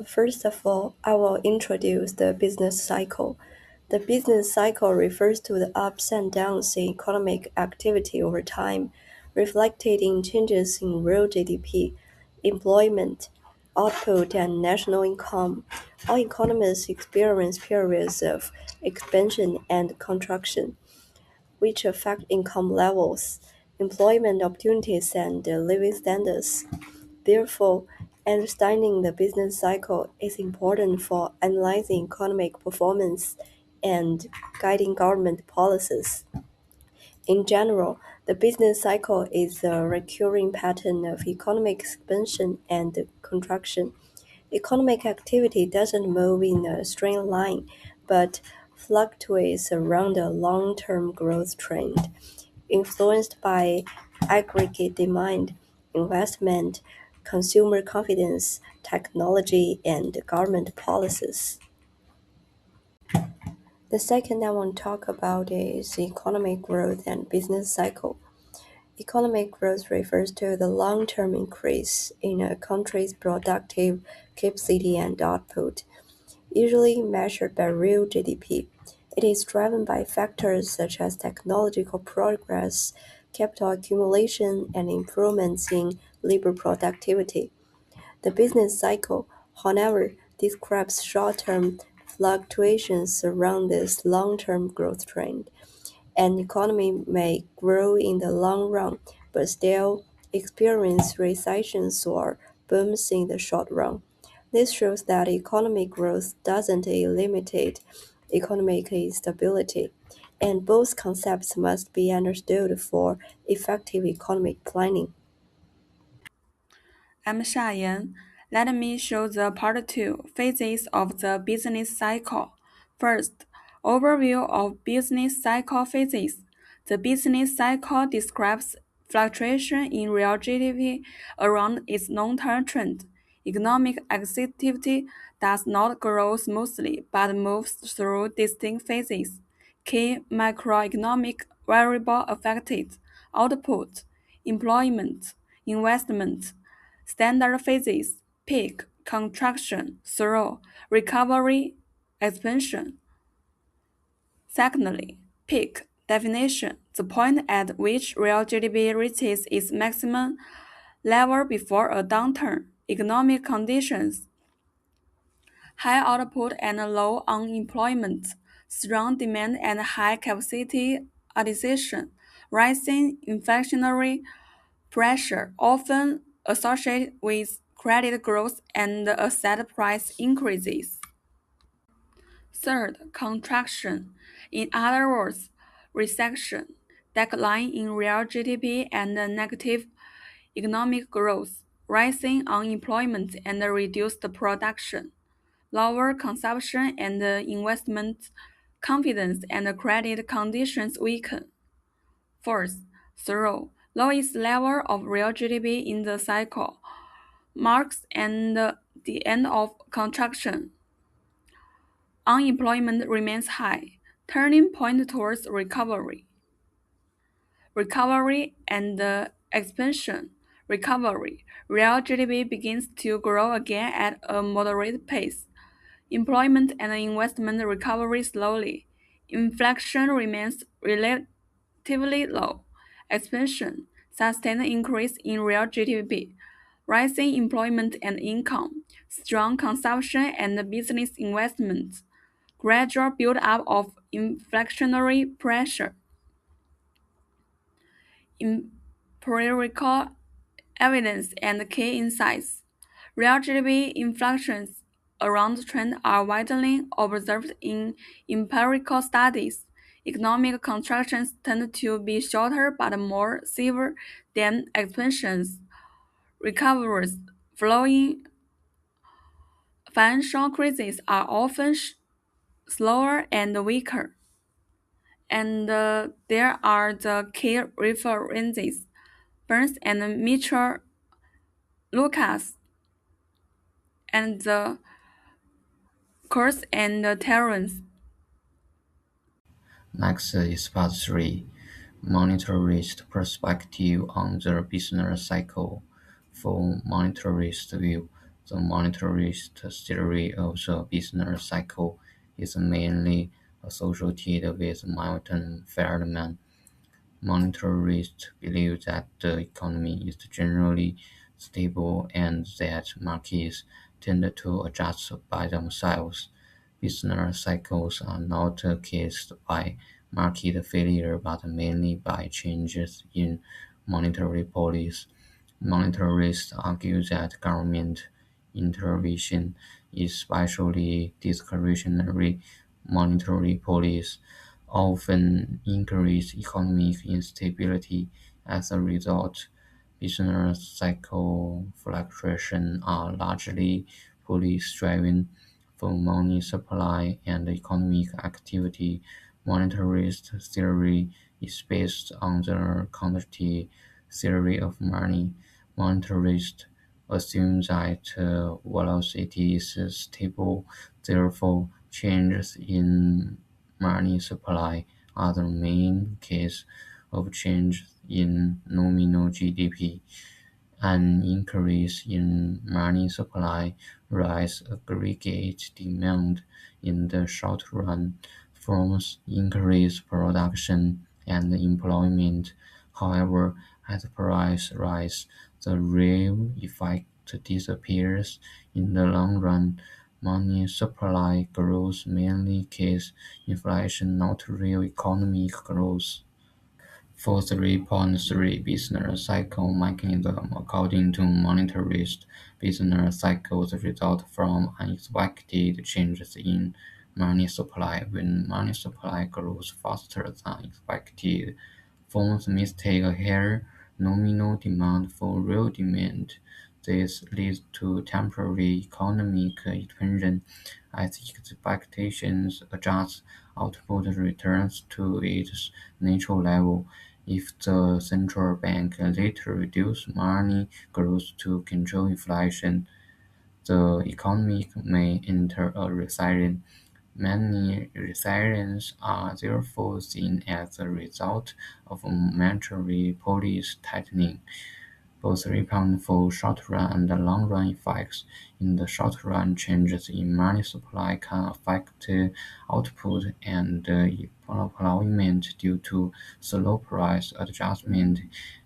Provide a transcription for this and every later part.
First of all, I will introduce the business cycle. The business cycle refers to the ups and downs in economic activity over time, reflected in changes in real GDP, employment, output, and national income. All economies experience periods of expansion and contraction, which affect income levels, employment opportunities, and living standards. Therefore, understanding the business cycle is important for analyzing economic performance and guiding government policies. In general, the business cycle is a recurring pattern of economic expansion and contraction. Economic activity doesn't move in a straight line, but fluctuates around a long-term growth trend, influenced by aggregate demand, investment, consumer confidence, technology, and government policies. The second I want to talk about is economic growth and business cycle. Economic growth refers to the long-term increase in a country's productive capacity and output, usually measured by real GDP. It is driven by factors such as technological progress, capital accumulation, and improvements in labor productivity. The business cycle, however, describes short-term fluctuations around this long-term growth trend. An economy may grow in the long run, but still experience recessions or booms in the short run. This shows that economic growth doesn't eliminate economic stability, and both concepts must be understood for effective economic planning. I'm Sha Yan. Let me show the part 2 phases of the business cycle. First, overview of business cycle phases. The business cycle describes fluctuation in real GDP around its long-term trend. Economic activity does not grow smoothly but moves through distinct phases. Key macroeconomic variable affected output, employment, investment, standard phases, peak, contraction, slow, recovery, expansion. Secondly, peak definition, the point at which real GDP reaches its maximum level before a downturn. Economic conditions, high output and low unemployment, strong demand and high capacity utilization, rising inflationary pressure, often associated with credit growth and asset price increases. Third, contraction. In other words, recession, decline in real GDP and negative economic growth, rising unemployment and reduced production, lower consumption and investment confidence and credit conditions weaken. Fourth, zero, lowest level of real GDP in the cycle, marks and the end of contraction. Unemployment remains high, turning point towards recovery. Recovery and expansion. Recovery. Real GDP begins to grow again at a moderate pace. Employment and investment recover slowly. Inflation remains relatively low. Expansion. Sustained increase in real GDP. Rising employment and income. Strong consumption and business investment. Gradual build-up of inflationary pressure. Empirical evidence and key insights. Real GDP inflections around the trend are widely observed in empirical studies. Economic contractions tend to be shorter but more severe than expansions. Recoveries following financial crises are often slower and weaker. And there are the key references. Burns and Mitchell Lucas and the course and Terrence. Next is part 3, monetarist perspective on the business cycle. For monetarist view, The monetarist theory of the business cycle is mainly associated with Milton Friedman. Monetarists believe that the economy is generally stable and that markets tend to adjust by themselves. Business cycles are not caused by market failure but mainly by changes in monetary policy. Monetarists argue that government intervention, especially discretionary monetary policy, often increase economic instability. As a result, business cycle fluctuations are largely policy-driven. For money supply and economic activity, monetarist theory is based on the quantity theory of money. Monetarists assume that velocity is stable, therefore changes in money supply are the main cause of change in nominal GDP. An increase in money supply raises aggregate demand in the short run, forms increased production and employment. However, as price rise, the real effect disappears. In the long run, money supply growth mainly causes inflation, not real economic growth. For 3.3 business cycle mechanism, according to monetarists, business cycles result from unexpected changes in money supply. When money supply grows faster than expected, firms mistake a higher nominal demand for real demand. This leads to temporary economic expansion. As expectations adjust, output returns to its natural level. If the central bank later reduces money growth to control inflation, the economy may enter a recession. Many recessions are therefore seen as a result of monetary policy tightening. Both rebound for short-run and long-run effects. In the short run, changes in money supply can affect output and employment due to slow price adjustment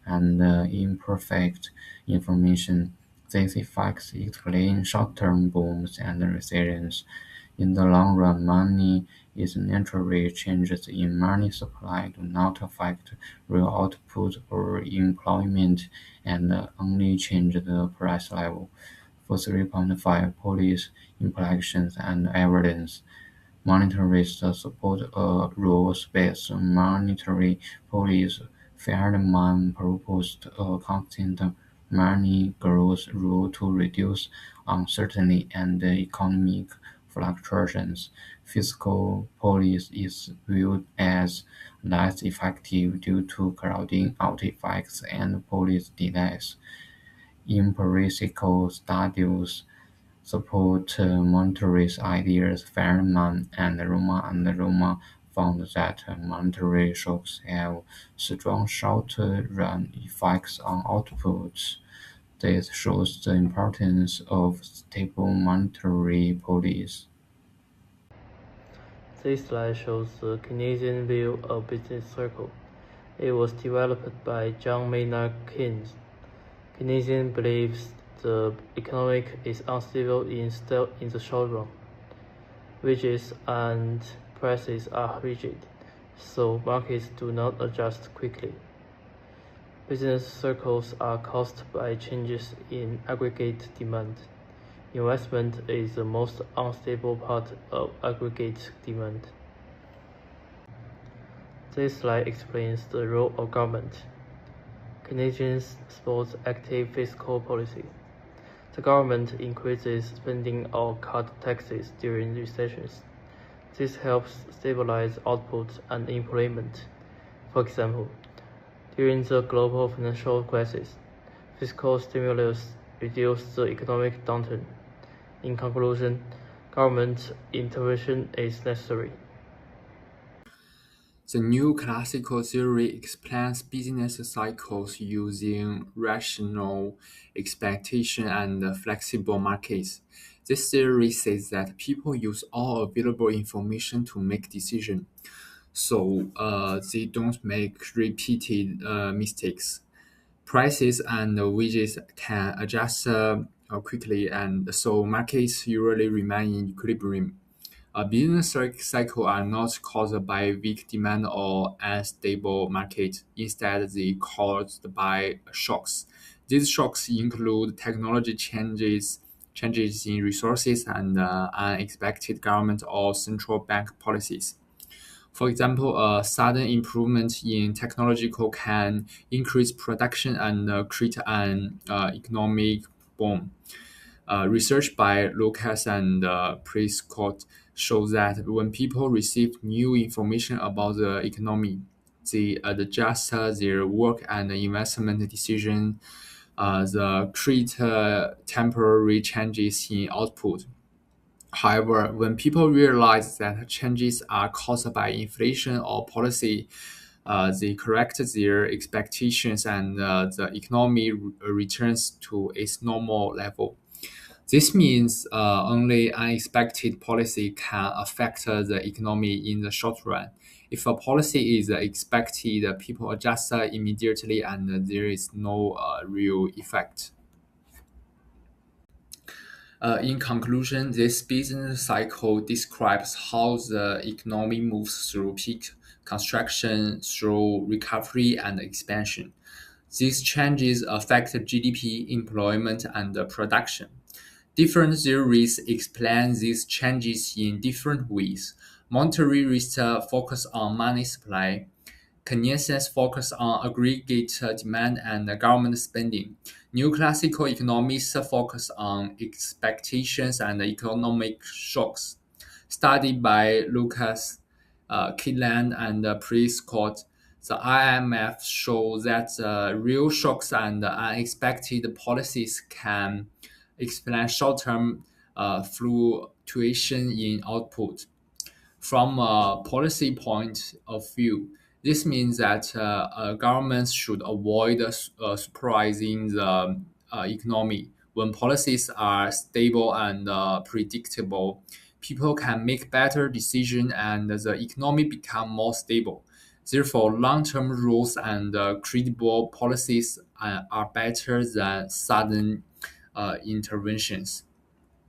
and imperfect information. These effects explain short-term booms and recessions. In the long run, money is naturally changes in money supply do not affect real output or employment and only change the price level. For 3.5 policy implications and evidence, monetarists support a rules-based monetary policy. Friedman proposed a constant money growth rule to reduce uncertainty and economic fluctuations. Fiscal policy is viewed as less effective due to crowding out effects and policy delays. Empirical studies support monetary ideas. Feynman and Roma found that monetary shocks have strong short-run effects on outputs. This shows the importance of stable monetary policy. This slide shows the Keynesian view of business cycle. It was developed by John Maynard Keynes. Keynesian believes the economic is unstable in the short run. Wages and prices are rigid, so markets do not adjust quickly. Business cycles are caused by changes in aggregate demand. Investment is the most unstable part of aggregate demand. This slide explains the role of government. Canadians support active fiscal policy. The government increases spending or cut taxes during recessions. This helps stabilize output and employment. For example, during the global financial crisis, fiscal stimulus reduced the economic downturn. In conclusion, government intervention is necessary. The new classical theory explains business cycles using rational expectation and flexible markets. This theory says that people use all available information to make decisions, so they don't make repeated mistakes. Prices and wages can adjust quickly, and so markets usually remain in equilibrium. A business cycle are not caused by weak demand or unstable market. Instead, they caused by shocks. These shocks include technology changes, changes in resources, and unexpected government or central bank policies. For example, a sudden improvement in technological can increase production and create an economic boom. Research by Lucas and Prescott shows that when people receive new information about the economy, they adjust their work and investment decision. The create temporary changes in output. However, when people realize that changes are caused by inflation or policy, they correct their expectations and the economy returns to its normal level. This means only unexpected policy can affect the economy in the short run. If a policy is expected, people adjust immediately and there is no real effect. In conclusion, this business cycle describes how the economy moves through peak construction, through recovery and expansion. These changes affect GDP, employment, and production. Different theories explain these changes in different ways. Monetary research focus on money supply. Keynesians focus on aggregate demand and government spending. New classical economists focus on expectations and economic shocks. Studied by Lucas, Kitland, and Prescott, the IMF shows that real shocks and unexpected policies can explain short-term fluctuation in output. From a policy point of view, this means that governments should avoid surprising the economy. When policies are stable and predictable, people can make better decisions and the economy become more stable. Therefore, long-term rules and credible policies are better than sudden interventions.